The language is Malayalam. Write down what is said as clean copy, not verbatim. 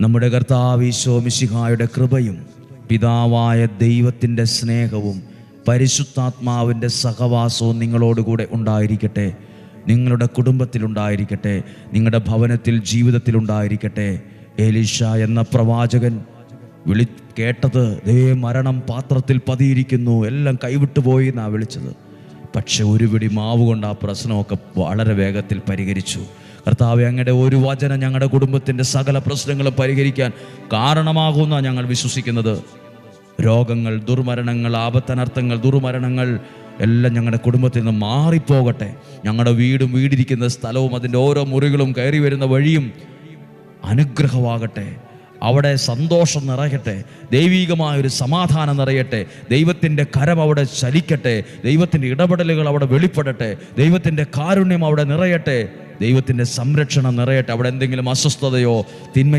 നമ്മുടെ കർത്താവ് ഈശോ മിശിഹായുടെ കൃപയും പിതാവായ ദൈവത്തിൻ്റെ സ്നേഹവും പരിശുദ്ധാത്മാവിൻ്റെ സഹവാസവും നിങ്ങളോടുകൂടെ ഉണ്ടായിരിക്കട്ടെ. നിങ്ങളുടെ കുടുംബത്തിലുണ്ടായിരിക്കട്ടെ, നിങ്ങളുടെ ഭവനത്തിൽ, ജീവിതത്തിലുണ്ടായിരിക്കട്ടെ. എലീശ എന്ന പ്രവാചകൻ കേട്ടത്, ദേ മരണം പാത്രത്തിൽ പതിയിരിക്കുന്നു, എല്ലാം കൈവിട്ടു പോയി എന്നാണ് വിളിച്ചത്. പക്ഷെ ഒരു പിടി മാവ് കൊണ്ട് ആ പ്രശ്നമൊക്കെ വളരെ വേഗത്തിൽ പരിഹരിച്ചു. കർത്താവേ, അങ്ങയുടെ ഒരു വചനം ഞങ്ങളുടെ കുടുംബത്തിൻ്റെ സകല പ്രശ്നങ്ങളും പരിഹരിക്കാൻ കാരണമാകുമെന്നാണ് ഞങ്ങൾ വിശ്വസിക്കുന്നത്. രോഗങ്ങൾ, ദുർമരണങ്ങൾ, ആപത്തനർത്ഥങ്ങൾ, ദുർമരണങ്ങൾ എല്ലാം ഞങ്ങളുടെ കുടുംബത്തിൽ നിന്ന് മാറിപ്പോകട്ടെ. ഞങ്ങളുടെ വീടും, വീടിരിക്കുന്ന സ്ഥലവും, അതിൻ്റെ ഓരോ മുറികളും, കയറി വരുന്ന വഴിയും അനുഗ്രഹമാകട്ടെ. അവിടെ സന്തോഷം നിറയട്ടെ, ദൈവികമായൊരു സമാധാനം നിറയട്ടെ, ദൈവത്തിൻ്റെ കരം അവിടെ ചലിക്കട്ടെ, ദൈവത്തിൻ്റെ ഇടപെടലുകൾ അവിടെ വെളിപ്പെടട്ടെ, ദൈവത്തിൻ്റെ കാരുണ്യം അവിടെ നിറയട്ടെ, ദൈവത്തിൻ്റെ സംരക്ഷണം നിറയട്ടെ. അവിടെ എന്തെങ്കിലും അസ്വസ്ഥതയോ തിന്മ